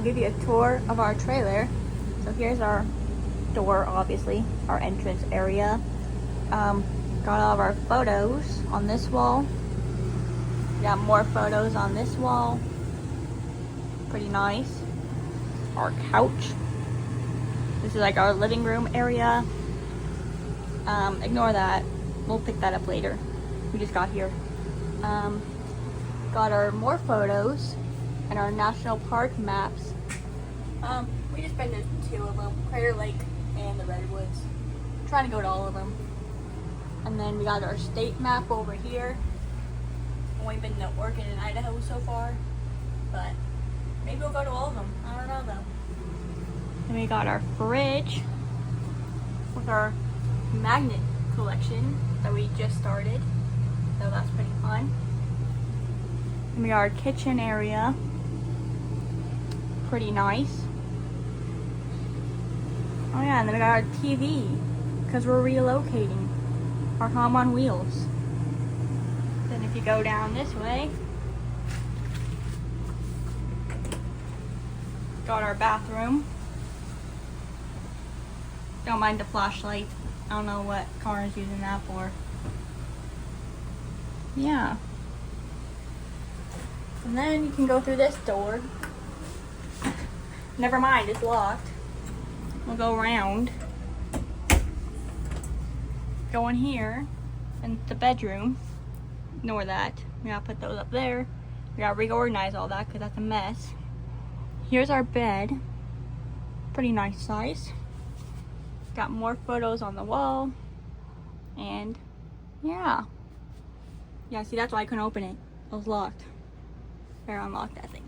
I'll give you a tour of our trailer. So here's our door, obviously, our entrance area. Got all of our photos on this wall. Got more photos on this wall. Pretty nice. Our couch. This is like our living room area. Ignore that. We'll pick that up later. We just got here. Got our more photos and our national park maps. We just been to 2 of them, Crater Lake and the Redwoods. Trying to go to all of them. And then we got our state map over here. Only been to Oregon and Idaho so far, but maybe we'll go to all of them. I don't know though. Then we got our fridge with our magnet collection that we just started, so that's pretty fun. And we got our kitchen area, pretty nice. Oh yeah, and then we got our TV because we're relocating. Our home on wheels. Then if you go down this way, got our bathroom. Don't mind the flashlight. I don't know what Connor's using that for. Yeah. And then you can go through this door. Never mind, it's locked. We'll go around. Go in here, and the bedroom. Ignore that. We gotta put those up there. We gotta reorganize all that because that's a mess. Here's our bed. Pretty nice size. Got more photos on the wall. And yeah. Yeah, see, that's why I couldn't open it. It was locked. Better unlock that thing.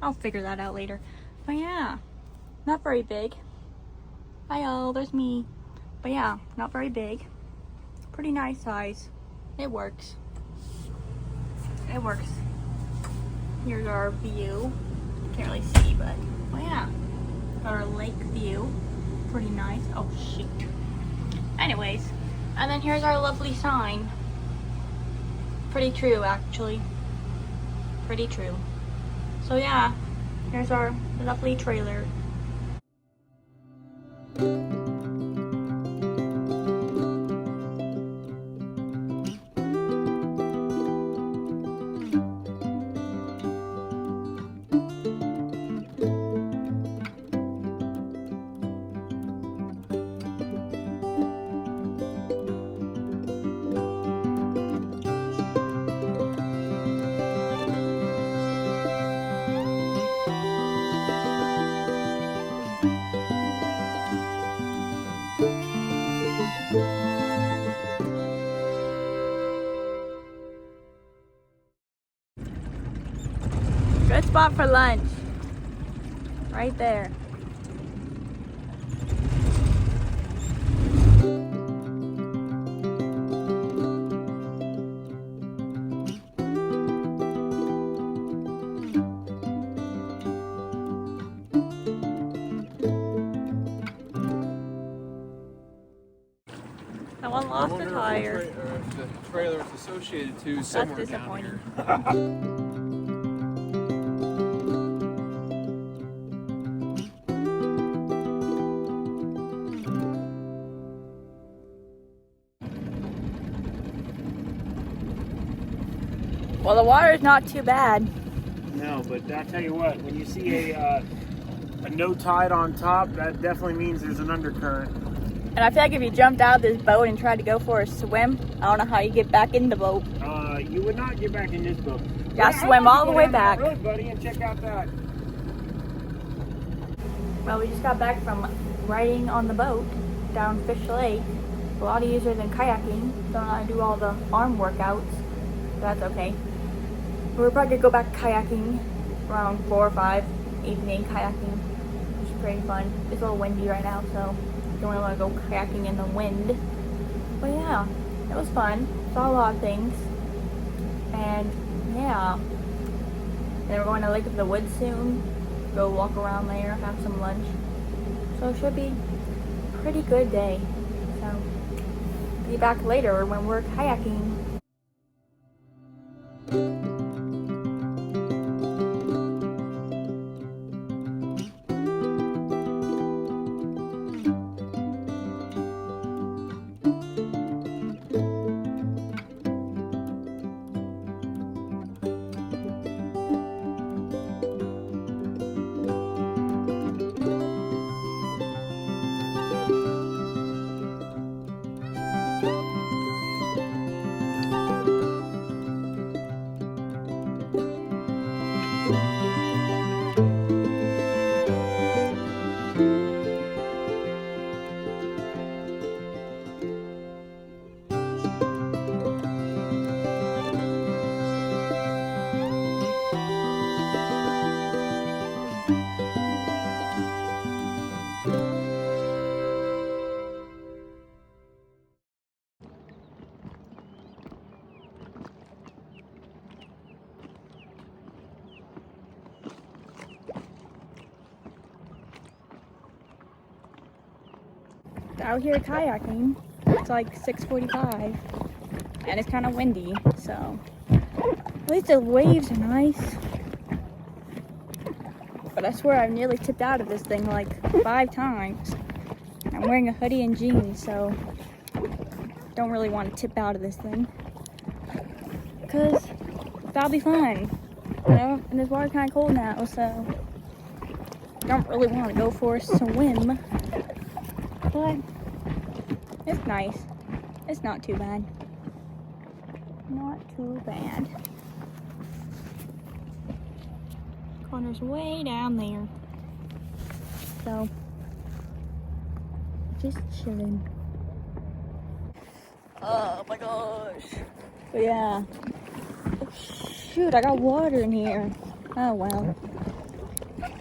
I'll figure that out later. But yeah, not very big. Hi all, there's me. But yeah, not very big. Pretty nice size. It works. It works. Here's our view. Can't really see, but yeah. Got our lake view. Pretty nice. Oh shoot. Anyways, and then here's our lovely sign. Pretty true, actually. Pretty true. So yeah, here's our lovely trailer. Good spot for lunch. Right there. Someone lost a tire. If the trailer is associated to somewhere. That's disappointing. Down here. Well, the water's not too bad. No, but I'll tell you what, when you see a no tide on top, that definitely means there's an undercurrent. And I feel like if you jumped out of this boat and tried to go for a swim, I don't know how you get back in the boat. You would not get back in this boat. You gotta swim all the way back. Road, buddy, and check out that. Well, we just got back from riding on the boat down Fish Lake. A lot easier than kayaking. Don't know how to do all the arm workouts. So that's okay. We're probably gonna go back kayaking around 4 or 5 evening kayaking, which is pretty fun. It's a little windy right now, so don't really want to go kayaking in the wind. But yeah, it was fun. Saw a lot of things. And yeah. Then we're going to Lake of the Woods soon. Go walk around there, have some lunch. So it should be a pretty good day. So be back later when we're kayaking. out here kayaking. It's like 6:45 and it's kind of windy, so at least the waves are nice. But I swear I've nearly tipped out of this thing like 5 times. I'm wearing a hoodie and jeans, so don't really want to tip out of this thing because that'll be fun, you know. And this water kind of cold now, so don't really want to go for a swim. But it's nice. It's not too bad. Not too bad. Connor's way down there, so just chilling. Oh my gosh. But yeah. Oh, shoot, I got water in here. Oh well.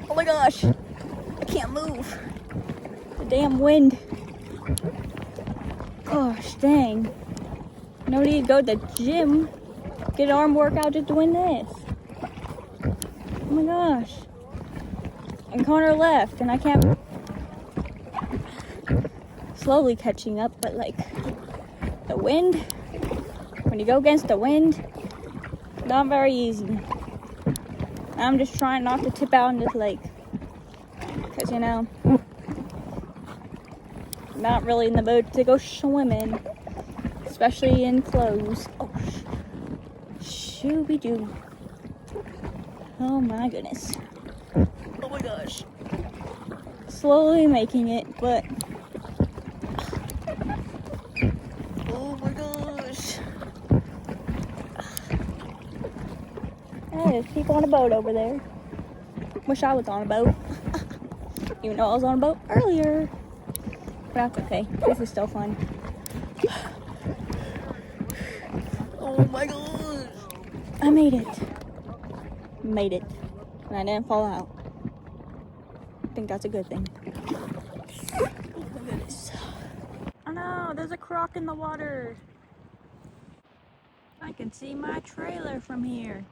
Oh my gosh. I can't move. The damn wind. Gosh dang. No need to go to the gym. Get an arm workout just doing this. Oh my gosh. And Connor left and I can't. Slowly catching up, but like the wind, when you go against the wind, not very easy. I'm just trying not to tip out in this lake because, you know, not really in the mood to go swimming, especially in clothes. Oh, shooby-doo. Oh my goodness. Oh my gosh. Slowly making it, but oh my gosh. Hey, there's people on a boat over there. Wish I was on a boat. Even though I was on a boat earlier. But that's okay. This is still fun. Oh my gosh. I made it. Made it. And I didn't fall out. I think that's a good thing. Oh my goodness. Oh no, there's a croc in the water. I can see my trailer from here.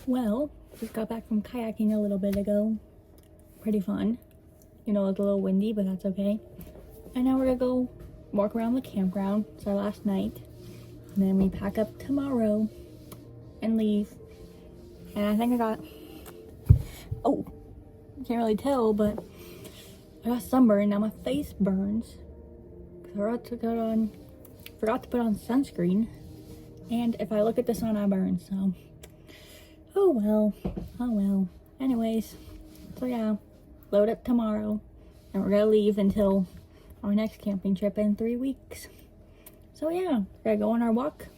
Well, just got back from kayaking a little bit ago. Pretty fun. You know, it's a little windy, but that's okay. And now we're gonna go walk around the campground. It's our last night. And then we pack up tomorrow and leave. And I think I got, oh, can't really tell, but I got sunburn. Now my face burns. I forgot to put on sunscreen. And if I look at the sun, I burn, so. Oh well. Oh well. Anyways, so yeah, load up tomorrow. And we're gonna leave until our next camping trip in 3 weeks. So yeah, we're gonna go on our walk,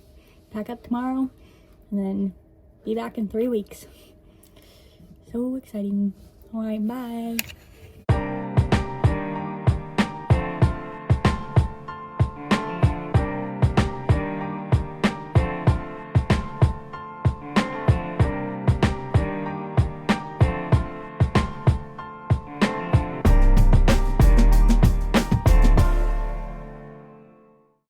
pack up tomorrow, and then be back in 3 weeks. So exciting. Alright, bye.